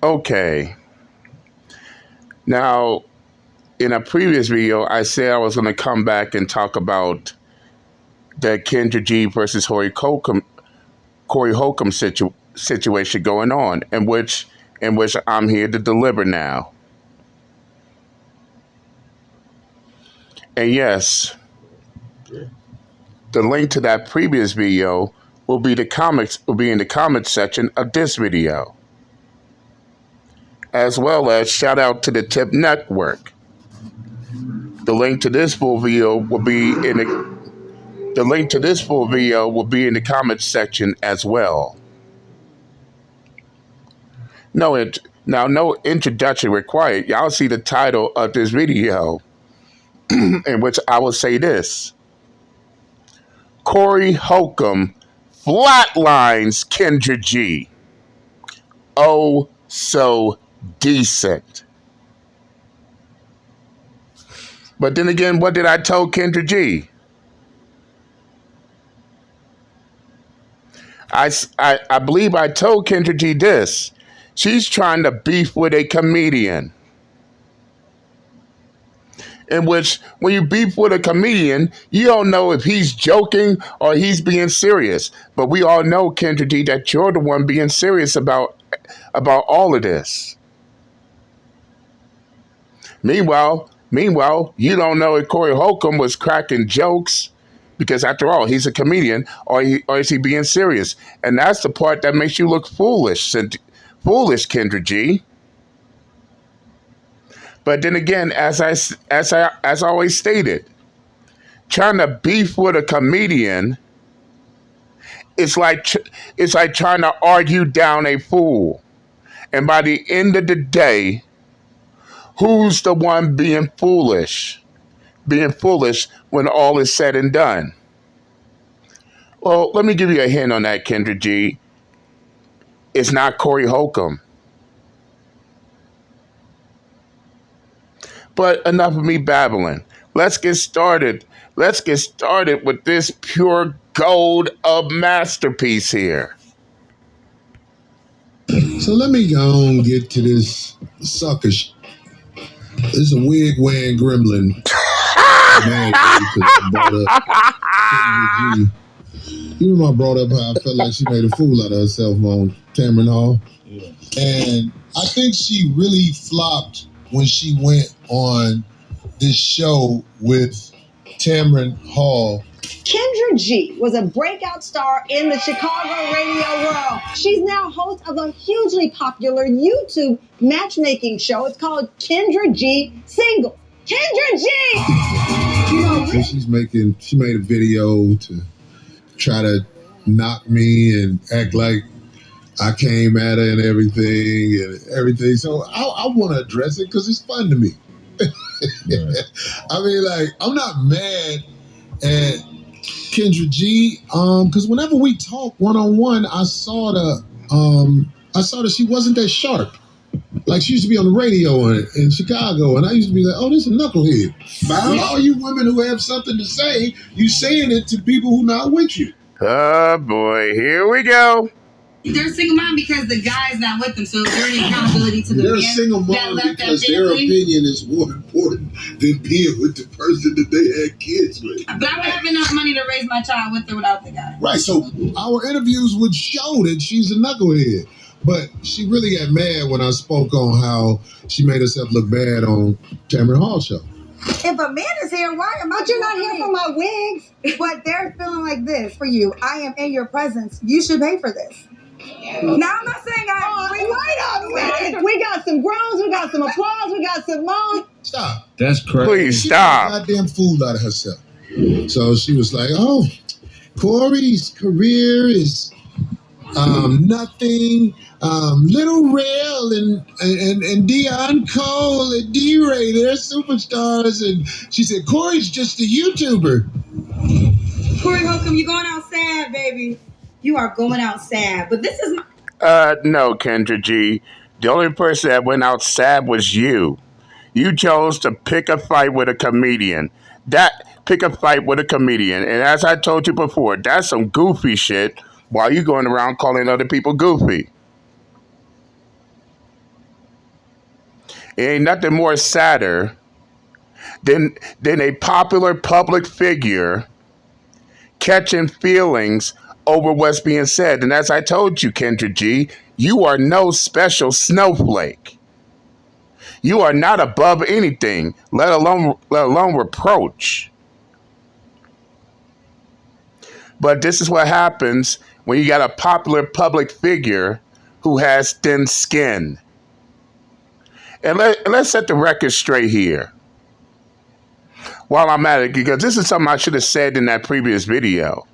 Okay. Now, in a previous video, I said I was going to come back and talk about the Kendra G versus Corey Holcomb situation going on, in which I'm here to deliver now. And yes, the link to that previous video will be in the comments section of this video, as well as shout out to the Tip Network. The link to this full video will be in the comments section as well. No introduction required. Y'all see the title of this video, in which I will say this: Corey Holcomb flatlines Kendra G. Oh, so decent. But then again, what did I tell Kendra G? I believe I told Kendra G this. She's trying to beef with a comedian. In which, when you beef with a comedian, you don't know if he's joking or he's being serious. But we all know, Kendra G, that you're the one being serious about all of this. Meanwhile, you don't know if Corey Holcomb was cracking jokes, because after all, he's a comedian, or is he being serious? And that's the part that makes you look foolish, Kendra G. But then again, as I always stated, trying to beef with a comedian is like trying to argue down a fool. And by the end of the day, who's the one being foolish? Being foolish when all is said and done. Well, let me give you a hint on that, Kendra G. It's not Corey Holcomb. But enough of me babbling. Let's get started. Let's get started with this pure gold of masterpiece here. So let me go and get to this sucker. This is a wig wearing gremlin. Man, because I brought up Kendra G. You remember I brought up how I felt like she made a fool out of herself on Tamron Hall? Yeah. And I think she really flopped when she went on this show with Tamron Hall. Kendra G was a breakout star in the Chicago radio world. She's now host of a hugely popular YouTube matchmaking show. It's called Kendra G Single. Kendra G! So she made a video to try to knock me and act like I came at her and everything. So I want to address it because it's fun to me. Right. I mean, like, I'm not mad at Kendra G, because whenever we talk one-on-one, I saw that she wasn't that sharp. Like, she used to be on the radio in Chicago, and I used to be like, oh, this is a knucklehead. But all you women who have something to say, you saying it to people who not with you. Oh, boy, here we go. They're a single mom because the guy's not with them, so they're any accountability to the They're man a single mom because their opinion is more important than being with the person that they had kids with. But I would have enough money to raise my child with or without the guy. Right, so our interviews would show that she's a knucklehead. But she really got mad when I spoke on how she made herself look bad on Tamron Hall show. If a man is here, why am I? But you're not here for my wigs. But they're feeling like this for you. I am in your presence. You should pay for this. Now, I'm not saying We got some groans, we got some applause, we got some moans. Stop. That's crazy. Please She stop. made a goddamn fool out of herself. So she was like, oh, Corey's career is nothing. Little Rail and Deion Cole and D-Ray, they're superstars. And she said, Corey's just a YouTuber. Corey Holcomb, you going out sad, baby. You are going out sad. But this is my... No, Kendra G. The only person that went out sad was you. You chose to pick a fight with a comedian. And as I told you before, that's some goofy shit while you going around calling other people goofy. It ain't nothing more sadder than a popular public figure catching feelings over what's being said. And as I told you, Kendra G, you are no special snowflake. You are not above anything, let alone reproach. But this is what happens when you got a popular public figure who has thin skin. And let's set the record straight here while I'm at it, because this is something I should have said in that previous video.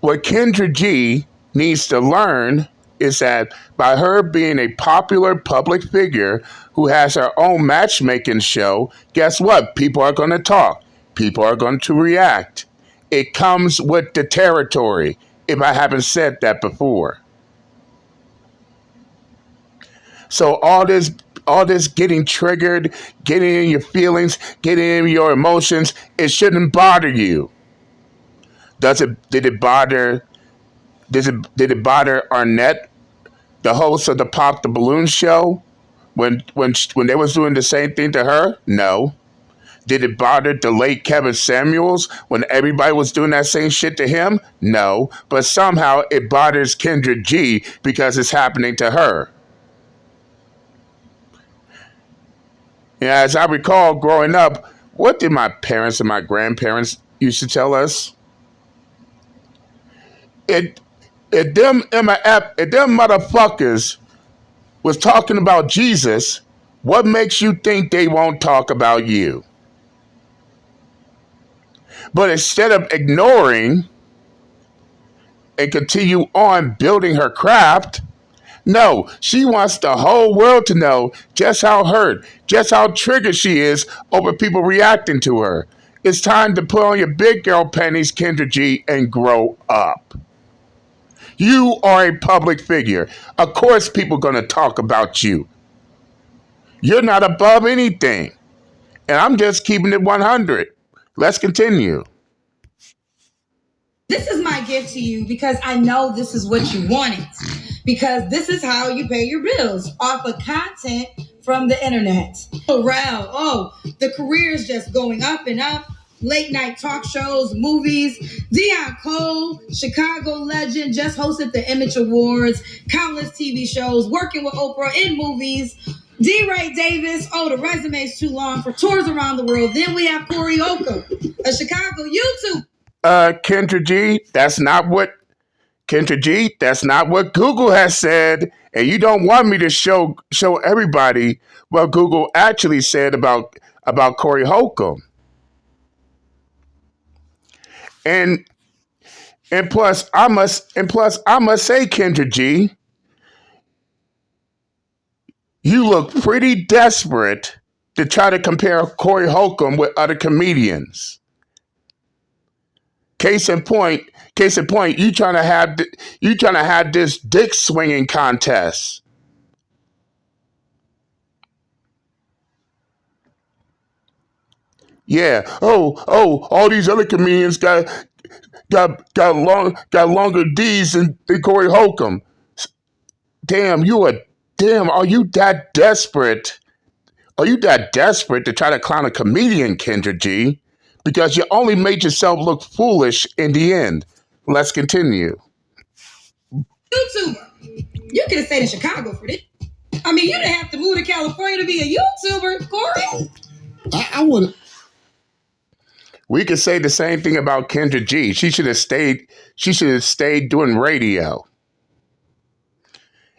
What Kendra G needs to learn is that by her being a popular public figure who has her own matchmaking show, guess what? People are going to talk. People are going to react. It comes with the territory, if I haven't said that before. So all this getting triggered, getting in your feelings, getting in your emotions, it shouldn't bother you. Did it bother Arnett, the host of the Pop the Balloon show, when they was doing the same thing to her? No. Did it bother the late Kevin Samuels when everybody was doing that same shit to him? No. But somehow it bothers Kendra G because it's happening to her. Yeah, as I recall growing up, what did my parents and my grandparents used to tell us? If them motherfuckers was talking about Jesus, what makes you think they won't talk about you? But instead of ignoring and continue on building her craft, no, she wants the whole world to know just how hurt, just how triggered she is over people reacting to her. It's time to put on your big girl panties, Kendra G, and grow up. You are a public figure. Of course people are going to talk about you. You're not above anything. And I'm just keeping it 100. Let's continue. This is my gift to you because I know this is what you wanted. Because this is how you pay your bills, off of content from the internet. The career is just going up and up. Late night talk shows, movies. Dion Cole, Chicago legend, just hosted the Image Awards, countless TV shows, working with Oprah in movies. D. Ray Davis, the resume's too long for tours around the world. Then we have Corey Holcomb, a Chicago YouTube. Kendra G, that's not what Google has said, and you don't want me to show everybody what Google actually said about Corey Holcomb. And plus I must say, Kendra G, you look pretty desperate to try to compare Corey Holcomb with other comedians. Case in point, you trying to have this dick swinging contest. Yeah. All these other comedians got longer D's than Corey Holcomb. Damn, are you that desperate? Are you that desperate to try to clown a comedian, Kendra G? Because you only made yourself look foolish in the end. Let's continue. YouTuber. You could have stayed in Chicago for this. I mean, you didn't have to move to California to be a YouTuber, Corey. I would. We could say the same thing about Kendra G. She should have stayed doing radio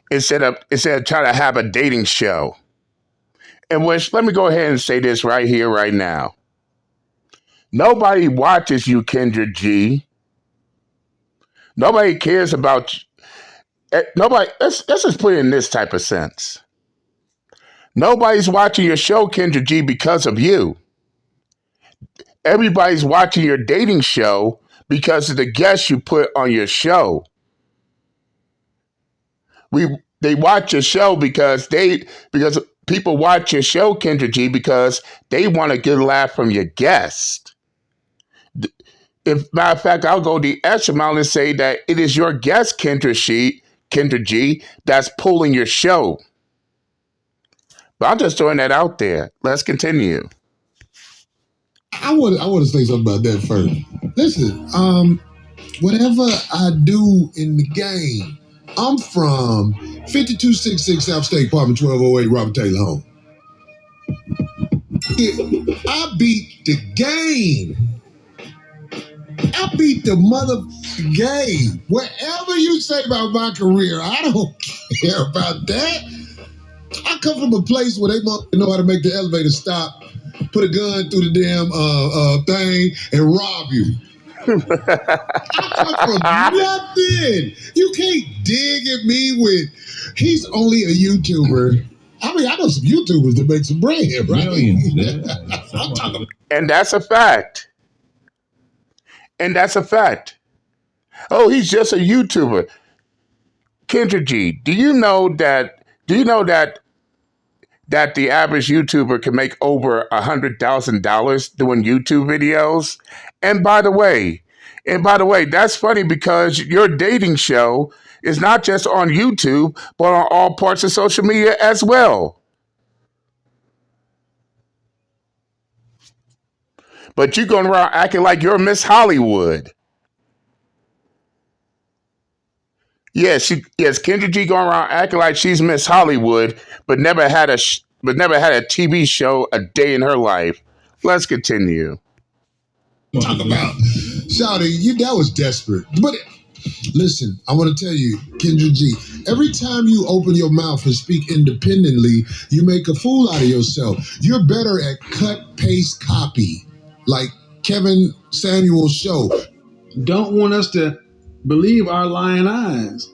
instead of trying to have a dating show. And let me go ahead and say this right here, right now. Nobody watches you, Kendra G. Nobody cares about you. Nobody. Let's just put it in this type of sense. Nobody's watching your show, Kendra G, because of you. Everybody's watching your dating show because of the guests you put on your show. They watch your show because people watch your show, Kendra G, because they want a good laugh from your guest. If matter of fact, I'll go the extra mile and say that it is your guest, Kendra G, Kendra G, that's pulling your show. But I'm just throwing that out there. Let's continue. I want to say something about that first. Listen, whatever I do in the game, I'm from 5266 South State Apartment 1208 Robert Taylor Home. I beat the game. I beat the mother game. Whatever you say about my career, I don't care about that. I come from a place where they know how to make the elevator stop, put a gun through the damn thing, and rob you. I come from nothing. You can't dig at me with, he's only a YouTuber. I mean, I know some YouTubers that make some bread, right? Millions. I'm talking. And that's a fact. And that's a fact. Oh, he's just a YouTuber. Kendra G, do you know that the average YouTuber can make over $100,000 doing YouTube videos? And by the way, that's funny because your dating show is not just on YouTube, but on all parts of social media as well. But you're going around acting like you're Miss Hollywood. Yes, Kendra G going around acting like she's Miss Hollywood, but never had a TV show a day in her life. Let's continue. Talk about Shawty, that was desperate. But listen, I want to tell you, Kendra G, every time you open your mouth and speak independently, you make a fool out of yourself. You're better at cut, paste, copy, like Kevin Samuel's show. Don't want us to believe our lying eyes.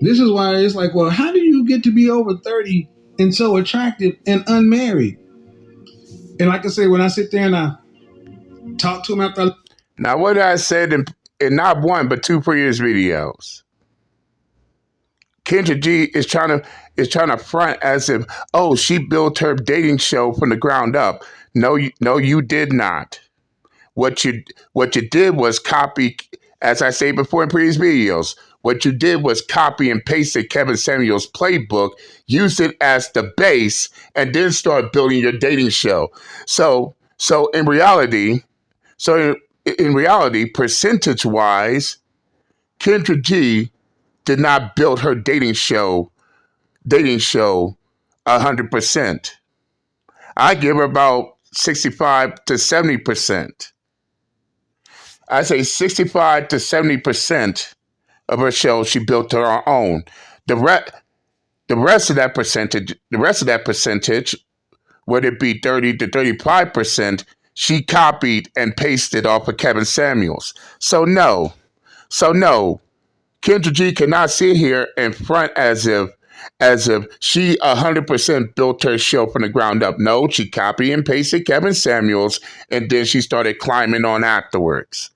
This is why it's like, well, how do you get to be over 30 and so attractive and unmarried? And like I say, when I sit there and I talk to him after Now, what I said in not one but two previous videos, Kendra G is trying to front as if, oh, she built her dating show from the ground up. No, you did not. What you did was copy, as I say before in previous videos, what you did was copy and pasted Kevin Samuel's playbook, used it as the base, and then start building your dating show. So in reality, percentage-wise, Kendra G did not build her dating show 100%. I give her about 65 to 70%. I say 65 to 70% of her show she built to her own. The rest of that percentage, whether it be 30 to 35%, she copied and pasted off of Kevin Samuels. So no, Kendra G cannot sit here and front as if she 100% built her show from the ground up. No, she copied and pasted Kevin Samuels, and then she started climbing on afterwards.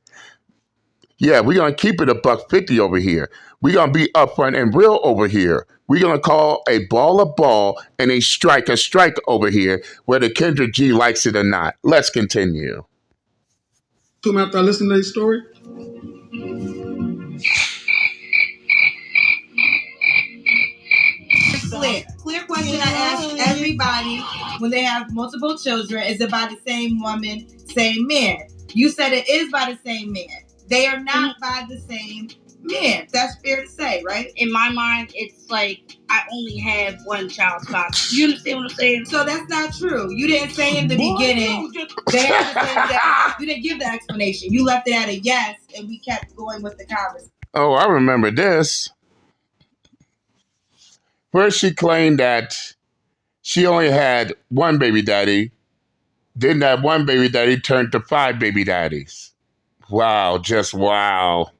Yeah, we're going to keep it $150 over here. We're going to be upfront and real over here. We're going to call a ball and a strike over here, whether Kendra G likes it or not. Let's continue. after I listen to this story. Clear question I ask everybody when they have multiple children. Is it by the same woman, same man? You said it is by the same man. They are not by the same man. That's fair to say, right? In my mind, it's like I only have one child's father. You understand what I'm saying? So that's not true. You didn't say in the beginning. They have the same dad. You didn't give the explanation. You left it at a yes, and we kept going with the conversation. Oh, I remember this. First, she claimed that she only had one baby daddy. Then that one baby daddy turned to 5 baby daddies. Wow, just wow.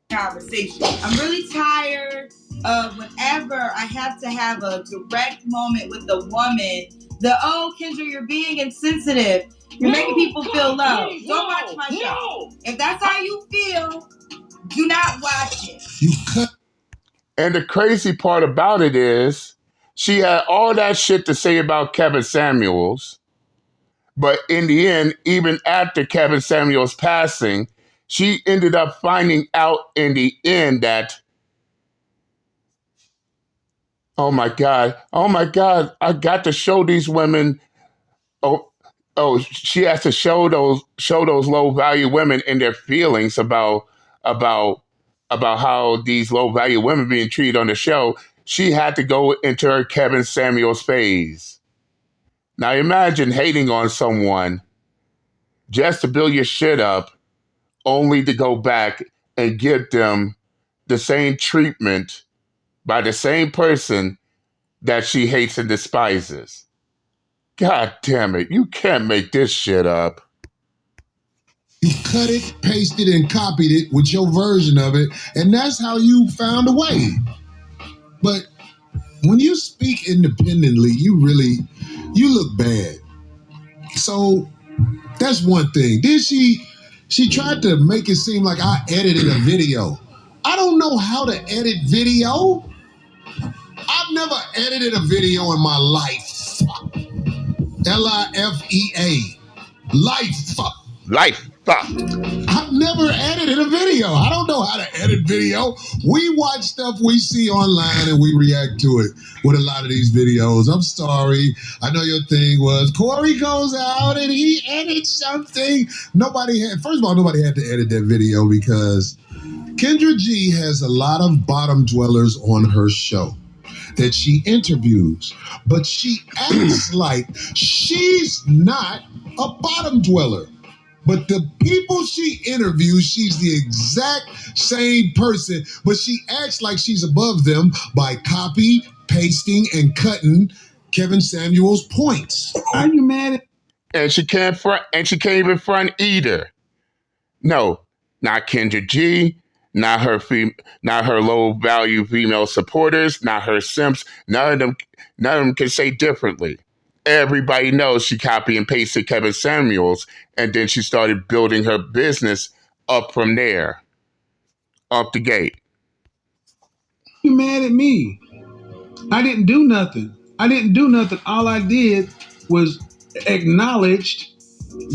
Conversation. I'm really tired of whenever I have to have a direct moment with a woman, Kendra, you're being insensitive. You're making people feel low. Don't watch my show. If that's how you feel, do not watch it. You cut. And the crazy part about it is, she had all that shit to say about Kevin Samuels, but in the end, even after Kevin Samuels' passing, she ended up finding out in the end that, oh my God, I got to show these women. Oh, she has to show those low value women and their feelings about how these low value women being treated on the show. She had to go into her Kevin Samuels phase. Now imagine hating on someone just to build your shit up, only to go back and give them the same treatment by the same person that she hates and despises. God damn it, you can't make this shit up. You cut it, pasted, and copied it with your version of it, and that's how you found a way. But when you speak independently, you look bad. So that's one thing. Then she tried to make it seem like I edited a video. I don't know how to edit video. I've never edited a video in my life. L-I-F-E-A. Life. Life. I've never edited a video. I don't know how to edit video. We watch stuff we see online and we react to it with a lot of these videos. I'm sorry. I know your thing was Corey goes out and he edits something. First of all, nobody had to edit that video because Kendra G has a lot of bottom dwellers on her show that she interviews, but she acts like she's not a bottom dweller. But the people she interviews, she's the exact same person, but she acts like she's above them by copy, pasting, and cutting Kevin Samuels' points. Are you mad at? And she can't even front either. No, not Kendra G, not her low value female supporters, not her simps. None of them can say differently. Everybody knows she copy and pasted Kevin Samuels, and then she started building her business up from there, up the gate. You mad at me? I didn't do nothing. All I did was acknowledged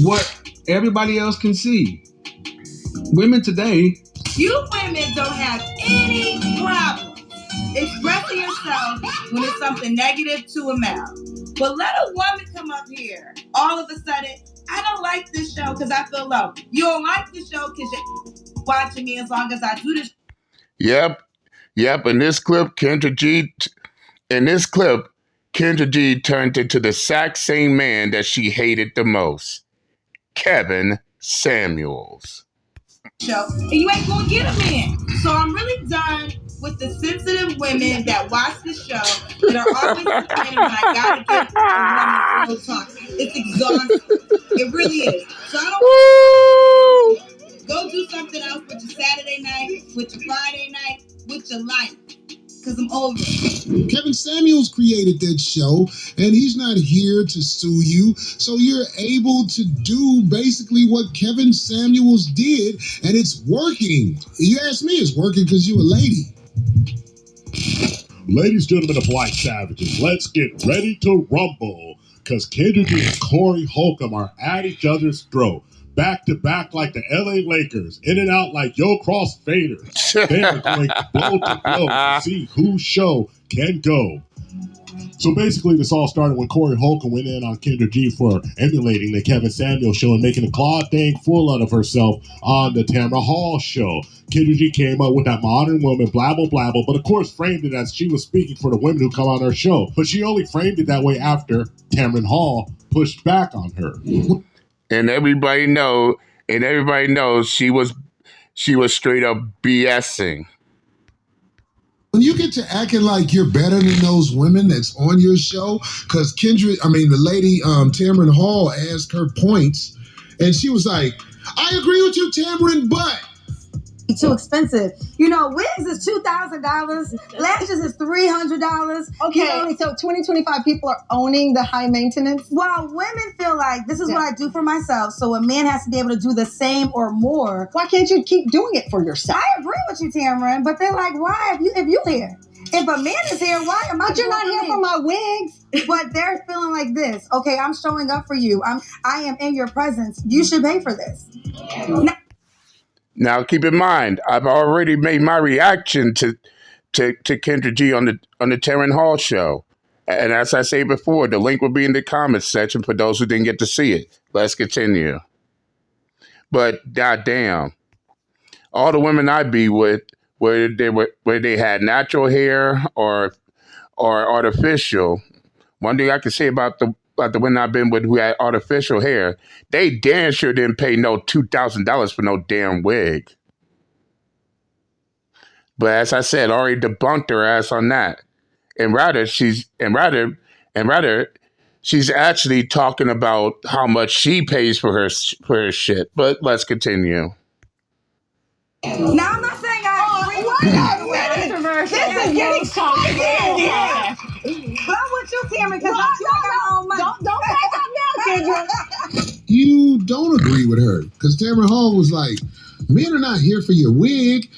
what everybody else can see. Women today. You women don't have any problem expressing yourself when it's something negative to a male. But let a woman come up here all of a sudden, I don't like this show because I feel low. You don't like this show because you're watching me as long as I do this. Yep. In this clip, Kendra G turned into the exact same man that she hated the most, Kevin Samuels. Show, and you ain't gonna get a man. So I'm really done with the sensitive women that watch the show that are always complaining when I gotta get a woman to talk. It's exhausting. It really is. So I don't go do something else with your Saturday night, with your Friday night, with your life. Because I'm over it. Kevin Samuels created that show, and he's not here to sue you. So you're able to do basically what Kevin Samuels did, and it's working. You ask me, it's working because you're a lady. Ladies, gentlemen of Black Savages, let's get ready to rumble. Because Kendra G and Corey Holcomb are at each other's throat. Back to back like the LA Lakers, in and out like Yo Cross Vader. They are going blow to blow to see whose show can go. So basically, this all started when Corey Holcomb went in on Kendra G for emulating the Kevin Samuels show and making a claw thing full out of herself on the Tamara Hall show. Kendra G came up with that modern woman, blabble, blabble, but of course framed it as she was speaking for the women who come on her show. But she only framed it that way after Tamara Hall pushed back on her. And everybody knows she was straight up BSing. When you get to acting like you're better than those women that's on your show, because the lady Tamron Hall asked her points, and she was like, I agree with you, Tamron, but too expensive. Wigs is $2,000. Lashes is $300. Okay, so 2025 people are owning the high maintenance. While women feel like this is what I do for myself, so a man has to be able to do the same or more. Why can't you keep doing it for yourself? I agree with you, Tamron, but they're like, why if you here? If a man is here, why am I? But you're not here for my wigs. But they're feeling like this. Okay, I'm showing up for you. I am in your presence. You should pay for this. Now, keep in mind, I've already made my reaction to Kendra G on the Terran Hall show. And as I say before, the link will be in the comments section for those who didn't get to see it. Let's continue. But goddamn, all the women I be with, where they had natural hair or artificial. One thing I can say about the women I've been with who had artificial hair, they damn sure didn't pay no $2,000 for no damn wig. But as I said, already debunked her ass on that. And rather she's actually talking about how much she pays for her shit. But let's continue. Now, I'm not saying I agree. This is getting spicy. But I'm with you, Tammy, because I feel like I'm on money. Don't back up now, Kendra. You don't agree with her because Tamara Hall was like, men are not here for your wig.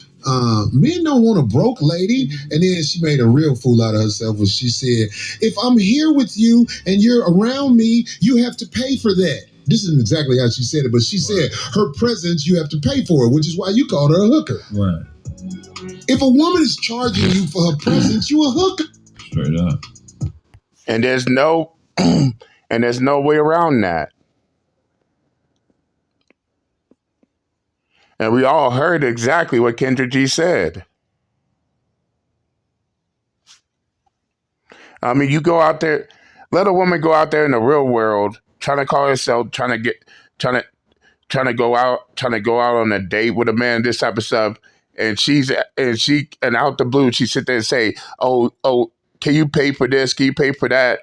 Men don't want a broke lady. And then she made a real fool out of herself when she said, if I'm here with you and you're around me, you have to pay for that. This isn't exactly how she said it, but she said her presence, you have to pay for it, which is why you called her a hooker. Right. If a woman is charging you for her presence, you a hooker. Straight up. And there's no way around that. And we all heard exactly what Kendra G said. I mean, you go out there, let a woman go out there in the real world, trying to call herself, trying to go out on a date with a man, this type of stuff, and out the blue, she sit there and say, "Oh, can you pay for this? Can you pay for that?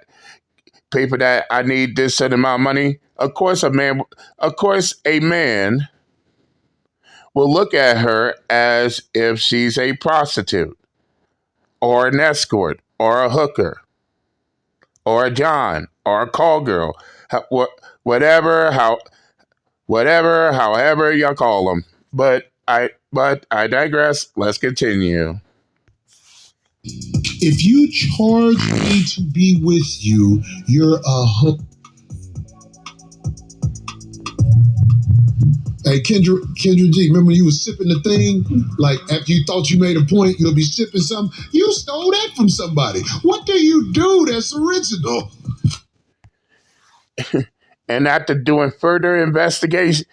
Pay for that? I need this certain amount of money." Of course, a man will look at her as if she's a prostitute or an escort or a hooker or a John or a call girl, however y'all call them. But I digress. Let's continue. If you charge me to be with you, you're a hooker. Hey, Kendra G, remember you was sipping the thing? Like, after you thought you made a point, you'll be sipping something. You stole that from somebody. What do you do that's original? And after doing further investigation,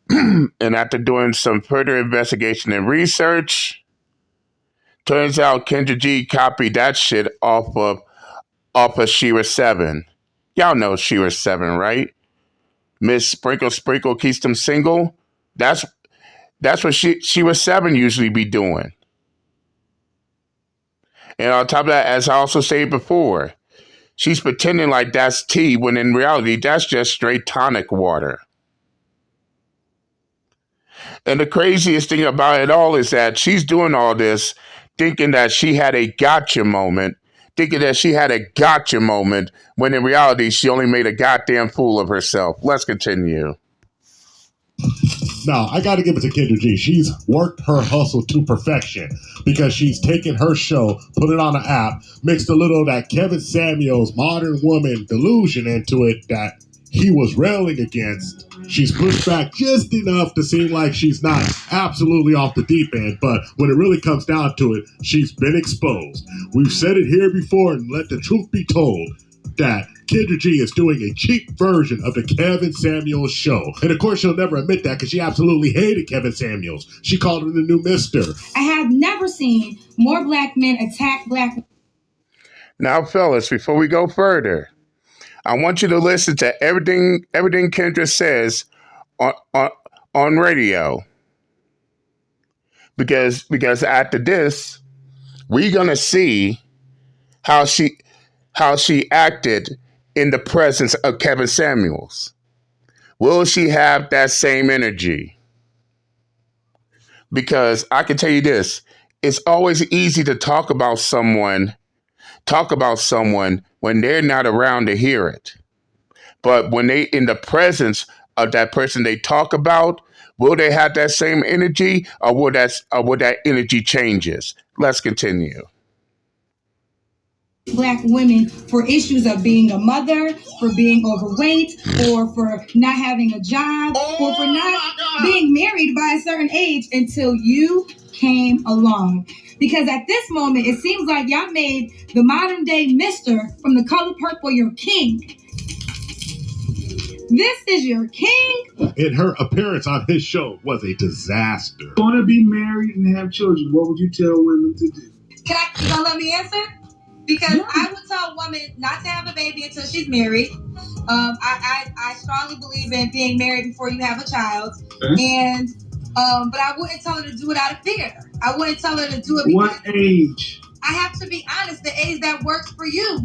and after doing some further investigation and research, turns out Kendra G copied that shit off of Shira 7. Y'all know Shira 7, right? Miss Sprinkle keeps them single. That's what Shira 7 usually be doing. And on top of that, as I also said before, she's pretending like that's tea when in reality that's just straight tonic water. And the craziest thing about it all is that she's doing all this thinking that she had a gotcha moment, when in reality she only made a goddamn fool of herself. Let's continue. Now, I got to give it to Kendra G. She's worked her hustle to perfection because she's taken her show, put it on an app, mixed a little of that Kevin Samuels modern woman delusion into it that he was railing against. She's pushed back just enough to seem like she's not absolutely off the deep end, but when it really comes down to it, she's been exposed. We've said it here before, and let the truth be told, that Kendra G is doing a cheap version of the Kevin Samuels show. And of course, she'll never admit that because she absolutely hated Kevin Samuels. She called him the new mister. I have never seen more black men attack black. Now, fellas, before we go further, I want you to listen to everything Kendra says on radio. Because after this, we're gonna see how she acted in the presence of Kevin Samuels. Will she have that same energy? Because I can tell you this, it's always easy to talk about someone when they're not around to hear it. But when they in the presence of that person they talk about, will they have that same energy, or will that energy changes? Let's continue. Black women for issues of being a mother, for being overweight, or for not having a job, or for not being married by a certain age until you came along. Because at this moment, it seems like y'all made the modern day Mister from The Color Purple your king. This is your king? And her appearance on his show was a disaster. Want to be married and have children, what would you tell women to do? You gonna let me answer? Because I would tell a woman not to have a baby until she's married. I strongly believe in being married before you have a child. Okay. But I wouldn't tell her to do it out of fear. I wouldn't tell her to do it because... What age? I have to be honest, the age that works for you.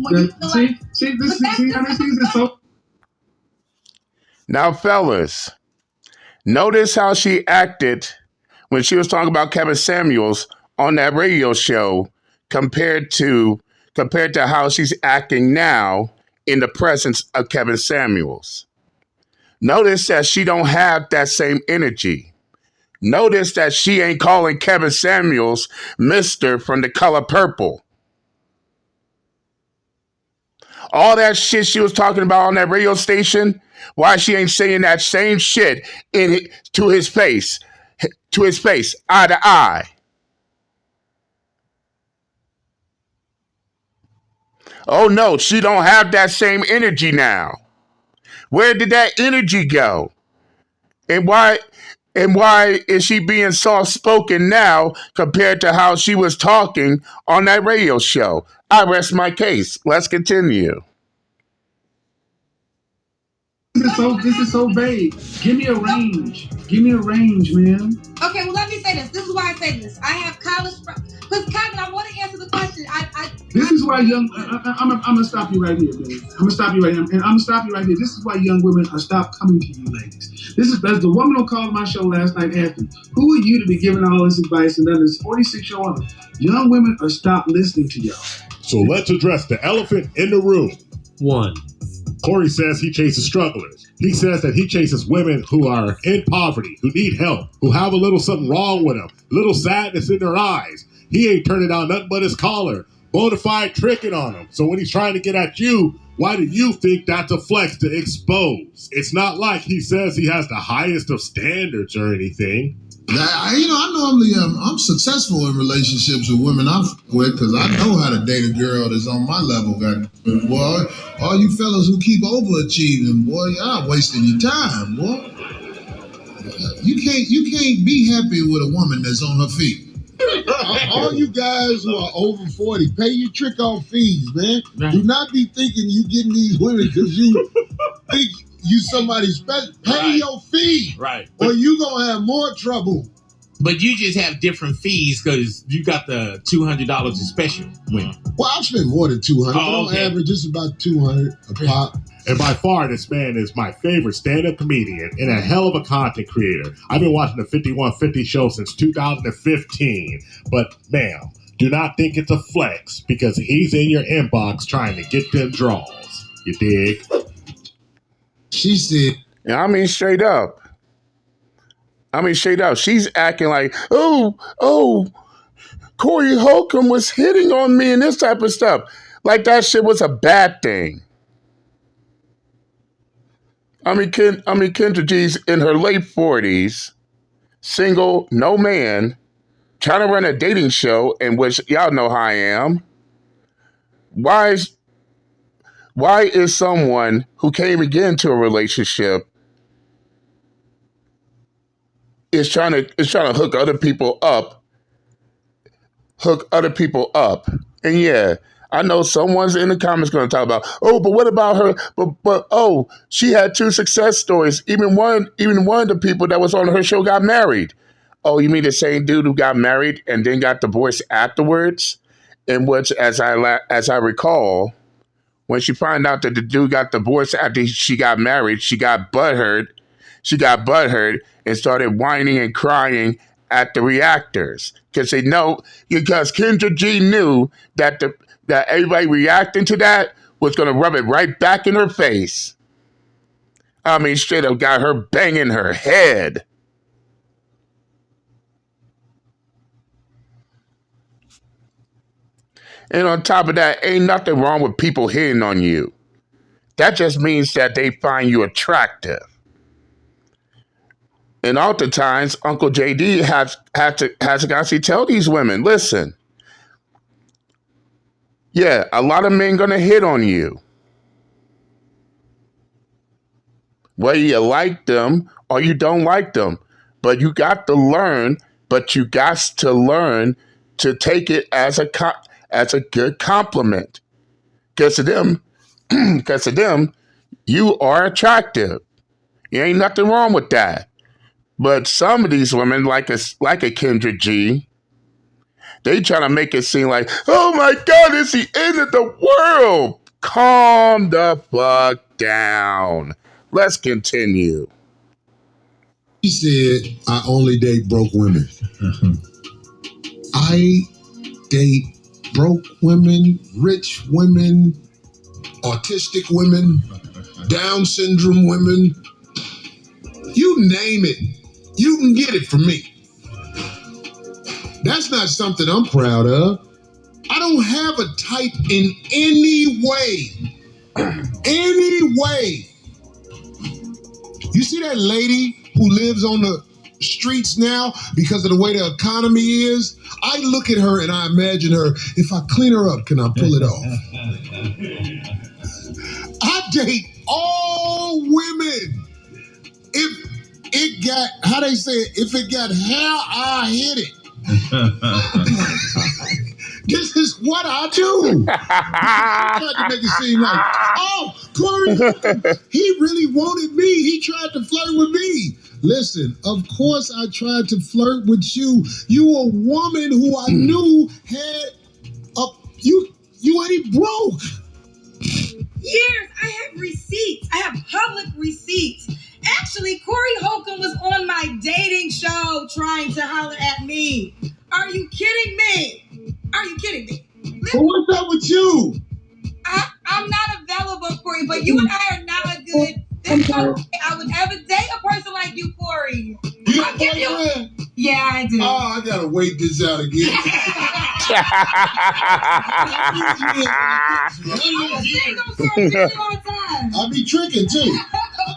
Now, fellas, notice how she acted when she was talking about Kevin Samuels on that radio show compared to how she's acting now in the presence of Kevin Samuels. Notice that she don't have that same energy. Notice that she ain't calling Kevin Samuels Mr. from The Color Purple. All that shit she was talking about on that radio station, why she ain't saying that same shit to his face, eye to eye. Oh no, she don't have that same energy now. Where did that energy go? And why is she being soft-spoken now compared to how she was talking on that radio show? I rest my case. Let's continue. This is so vague. Give me a range. Give me a range, man. Okay, well, let me say this. This is why I say this. I have college friends. Because, Kevin, I want to answer the question. This is why young... I'm going to stop you right here, baby. I'm going to stop you right here. And I'm going to stop you right here. This is why young women are stop coming to you, ladies. As the woman who called my show last night asking, who are you to be giving all this advice? And then this 46-year-old woman. Young women are stop listening to y'all. So let's address the elephant in the room. 1. Corey says he chases strugglers. He says that he chases women who are in poverty, who need help, who have a little something wrong with them, a little sadness in their eyes. He ain't turning down nothing but his collar, bona fide tricking on them. So when he's trying to get at you, why do you think that's a flex to expose? It's not like he says he has the highest of standards or anything. I normally I'm successful in relationships with women I'm with because I know how to date a girl that's on my level. Boy, all you fellas who keep overachieving, boy, y'all wasting your time, boy. You can't be happy with a woman that's on her feet. All you guys who are over 40, pay your trick off fees, man. Right. Do not be thinking you getting these women because you think you somebody special. Pay your fee. Right. Or you going to have more trouble. But you just have different fees because you got the $200 in special women. Well, I've spent more than $200. Oh, okay. On average, it's about $200 a pop. And by far, this man is my favorite stand-up comedian and a hell of a content creator. I've been watching the 5150 show since 2015. But, ma'am, do not think it's a flex because he's in your inbox trying to get them draws. You dig? She said... I mean, straight up. She's acting like, oh, Corey Holcomb was hitting on me and this type of stuff. Like that shit was a bad thing. Kendra G's in her late 40s, single, no man, trying to run a dating show in which y'all know how I am. Why is someone who can't even get into a relationship is trying to hook other people up? And yeah, I know someone's in the comments going to talk about, but what about her? But she had 2 success stories. Even one of the people that was on her show got married. Oh, you mean the same dude who got married and then got divorced afterwards? In which, as I recall, when she found out that the dude got divorced after she got married, she got butthurt. And started whining and crying at the reactors because Kendra G knew that everybody reacting to that was going to rub it right back in her face. I mean, straight up got her banging her head. And on top of that, ain't nothing wrong with people hitting on you. That just means that they find you attractive. And oftentimes, Uncle JD has to actually tell these women, listen, yeah, a lot of men gonna hit on you. Whether you like them or you don't like them. But you got to learn, to take it as a good compliment. Because to them, you are attractive. There ain't nothing wrong with that. But some of these women, like a Kendra G, they try to make it seem like, oh my God, it's the end of the world. Calm the fuck down. Let's continue. He said, I only date broke women. I date broke women, rich women, autistic women, Down syndrome women. You name it, you can get it from me. That's not something I'm proud of. I don't have a type in any way. Any way. You see that lady who lives on the streets now because of the way the economy is? I look at her and I imagine her, if I clean her up, can I pull it off? I date all women. If it got, how they say it, if it got hair, I hit it. This is what I do. I tried to make it seem like, oh, Corey, he really wanted me. He tried to flirt with me. Listen, of course I tried to flirt with you. You a woman who I knew had you ain't broke. Years. I have receipts. I have public receipts. Actually, Corey Holcomb was on my dating show trying to holler at me. Are you kidding me? Are you kidding me? Well, what's up with you? I'm not available, Corey, but you and I are not a good. This is no way I would ever date a person like you, Corey. You got a boyfriend? Yeah, I do. Oh, I gotta wait this out again. I be tricking too. I'm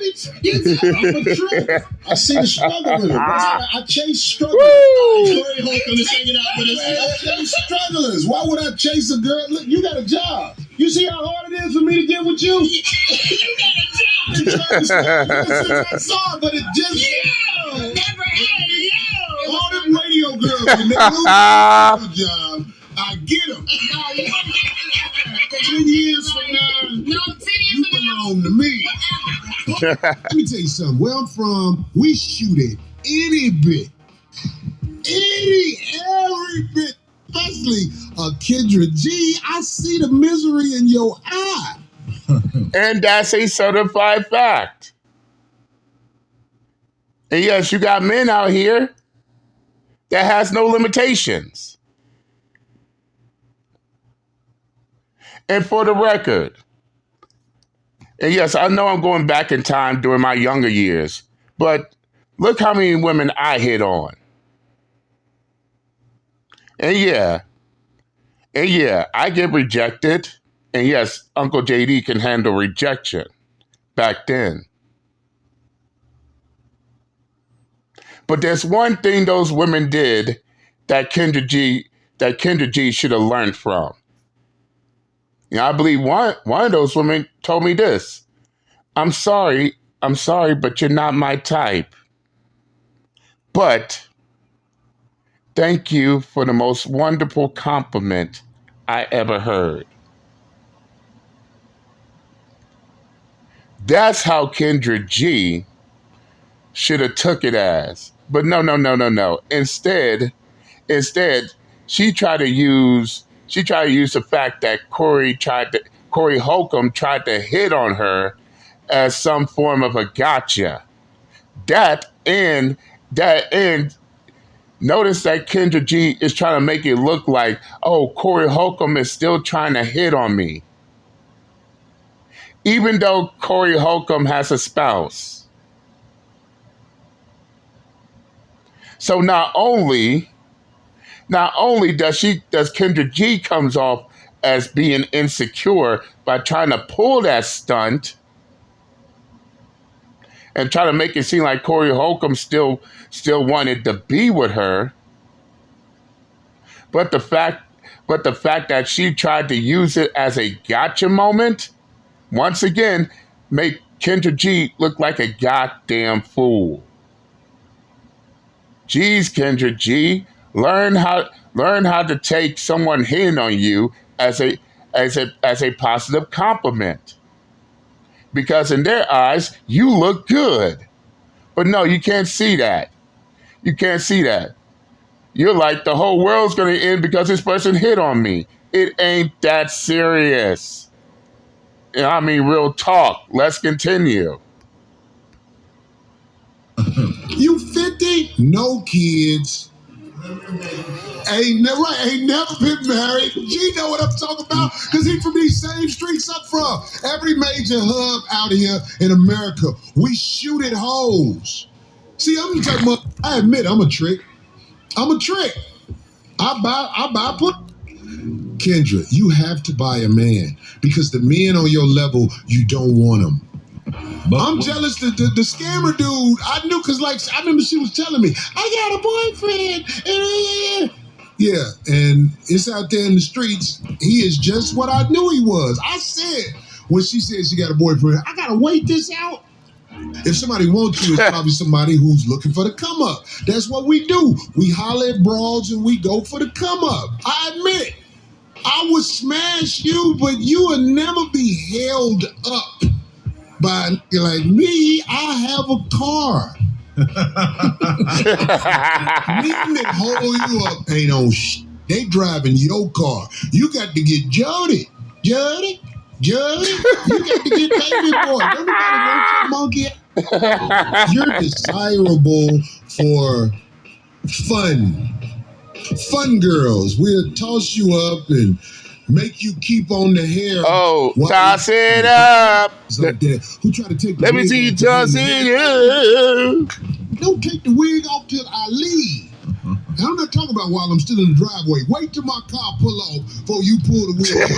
a trick. I see the struggle with him. I chase strugglers. Corey Holcomb is hanging out with us. I chase strugglers. Why would I chase a girl? Look, you got a job. You see how hard it is for me to get with you? You got a job. I saw it, but it just Never had it. all them radio girls when they lose a job, I get them. 10 years from now, you belong to me. Let me tell you something. Where I'm from, we shoot it any bit. Every bit. Especially Kendra G. I see the misery in your eye. And that's a certified fact. And yes, you got men out here that has no limitations. And for the record, and yes, I know I'm going back in time during my younger years, but look how many women I hit on. And yeah, I get rejected. And yes, Uncle JD can handle rejection back then. But there's one thing those women did that Kendra G should have learned from. You know, I believe one of those women told me this. I'm sorry, but you're not my type. But thank you for the most wonderful compliment I ever heard. That's how Kendra G should have took it as. But no. Instead, she tried to use the fact that Corey Holcomb tried to hit on her as some form of a gotcha. That and notice that Kendra G is trying to make it look like, oh, Corey Holcomb is still trying to hit on me. Even though Corey Holcomb has a spouse. So not only does Kendra G comes off as being insecure by trying to pull that stunt and try to make it seem like Corey Holcomb still wanted to be with her. But the fact that she tried to use it as a gotcha moment, once again, made Kendra G look like a goddamn fool. Geez, Kendra G, learn how to take someone hitting on you as a positive compliment. Because in their eyes, you look good. But no, you can't see that. You can't see that. You're like, the whole world's going to end because this person hit on me. It ain't that serious. I mean, real talk. Let's continue. You 50? No kids. Ain't never been married. G know what I'm talking about, because he from these same streets I'm from. Every major hub out here in America, we shoot at hoes. See, I'm talking about, I admit I'm a trick. I buy put. Kendra, you have to buy a man, because the men on your level, you don't want them. But I'm jealous that the scammer dude, I knew, because like, I remember she was telling me, I got a boyfriend. Yeah, and it's out there in the streets. He is just what I knew he was. I said, when she said she got a boyfriend, I got to wait this out. If somebody wants you, it's probably somebody who's looking for the come up. That's what we do. We holler at broads and we go for the come up. I admit, I would smash you, but you would never be held up by a nigga like me. I have a car. Men that hold you up ain't on shit. They driving your car. You got to get Jody. You got to get baby boy. Don't nobody want your monkey. You're desirable for fun girls. We'll toss you up and make you keep on the hair. Oh, toss it up. Like that. Who try to take the Let me wig see you off toss the it up. Don't take the wig off till I leave. And I'm not talking about while I'm still in the driveway. Wait till my car pull off before you pull the wig off.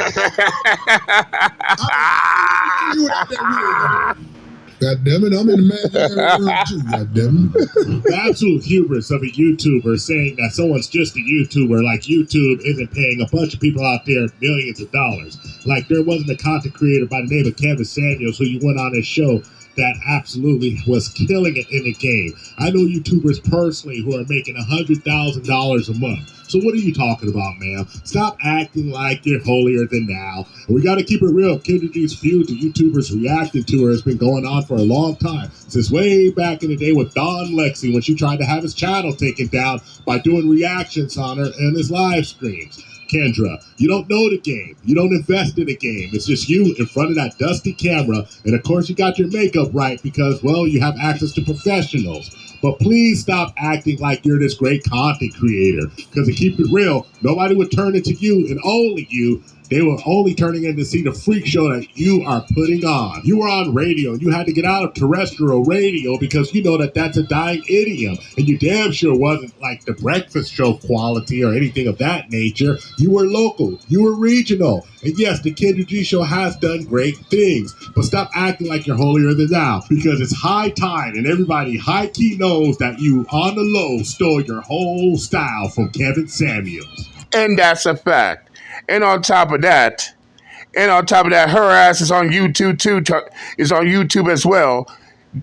You without that wig on. God damn it, I'm in the imaginary world too, god damn it. The absolute hubris of a YouTuber saying that someone's just a YouTuber, like YouTube isn't paying a bunch of people out there millions of dollars. Like there wasn't a content creator by the name of Kevin Samuels who you went on his show that absolutely was killing it in the game. I know YouTubers personally who are making $100,000 a month. So what are you talking about, ma'am? Stop acting like you're holier than thou. And we got to keep it real. Kendra G's feud to YouTubers reacting to her has been going on for a long time. Since way back in the day with Don Lexi, when she tried to have his channel taken down by doing reactions on her and his live streams. Kendra, you don't know the game. You don't invest in the game. It's just you in front of that dusty camera. And of course, you got your makeup right because, well, you have access to professionals. But please stop acting like you're this great content creator. Because to keep it real, nobody would turn into you and only you. They were only turning in to see the freak show that you are putting on. You were on radio. You had to get out of terrestrial radio because you know that that's a dying idiom. And you damn sure wasn't like the breakfast show quality or anything of that nature. You were local. You were regional. And yes, the Kendra G Show has done great things. But stop acting like you're holier than thou because it's high time and everybody high-key knows that you, on the low, stole your whole style from Kevin Samuels. And that's a fact. And on top of that, her ass is on YouTube too. Is on YouTube as well,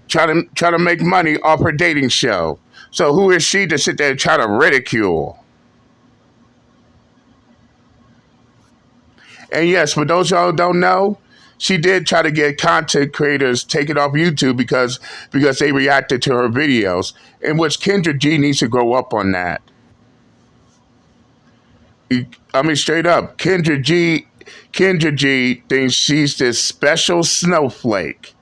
trying to make money off her dating show. So who is she to sit there and try to ridicule? And yes, for those y'all who don't know, she did try to get content creators taken off YouTube because they reacted to her videos, in which Kendra G needs to grow up on that. I mean, straight up, Kendra G thinks she's this special snowflake.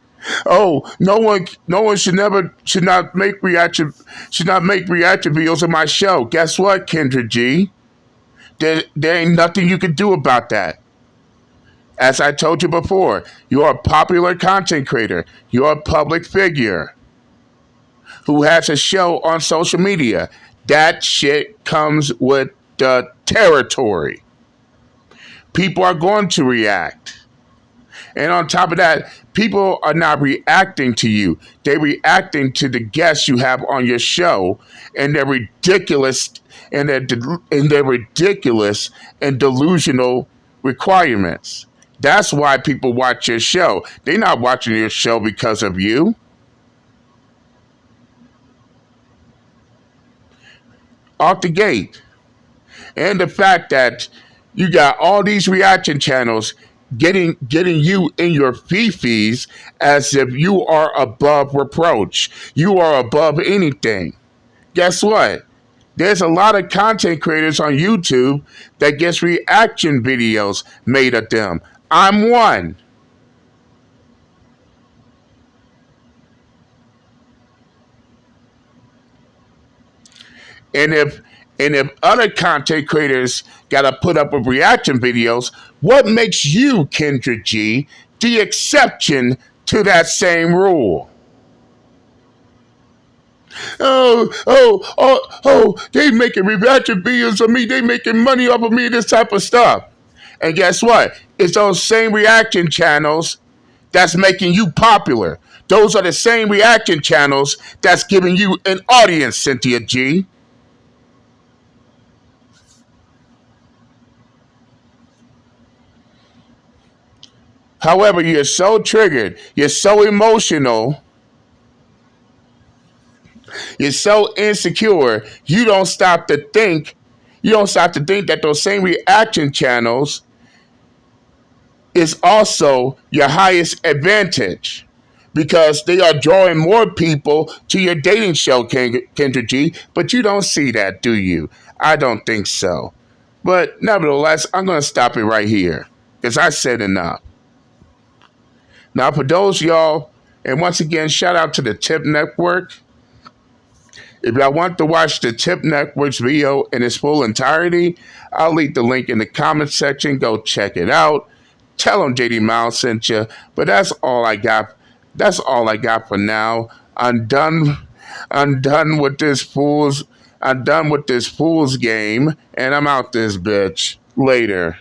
Oh, no one should not make reaction videos on my show. Guess what, Kendra G? There ain't nothing you can do about that. As I told you before, you're a popular content creator. You're a public figure who has a show on social media. That shit comes with the territory. People are going to react. And on top of that, people are not reacting to you. They're reacting to the guests you have on your show, and they're ridiculous and their ridiculous and delusional requirements. That's why people watch your show. They're not watching your show because of you. Off the gate. And the fact that you got all these reaction channels getting you in your fifis as if you are above reproach. You are above anything. Guess what? There's a lot of content creators on YouTube that gets reaction videos made of them. I'm one. And if other content creators gotta put up with reaction videos, what makes you, Kendra G, the exception to that same rule? They making reaction videos of me, they making money off of me, this type of stuff. And guess what? It's those same reaction channels that's making you popular. Those are the same reaction channels that's giving you an audience, Cynthia G. However, you're so triggered, you're so emotional, you're so insecure, you don't stop to think that those same reaction channels is also your highest advantage because they are drawing more people to your dating show, Kendra G, but you don't see that, do you? I don't think so. But nevertheless, I'm going to stop it right here because I said enough. Now, for those y'all, and once again, shout out to the Tip Network. If y'all want to watch the Tip Network's video in its full entirety, I'll leave the link in the comment section. Go check it out. Tell them JD Miles sent you. But that's all I got. That's all I got for now. I'm done with this fool's game, and I'm out this bitch. Later.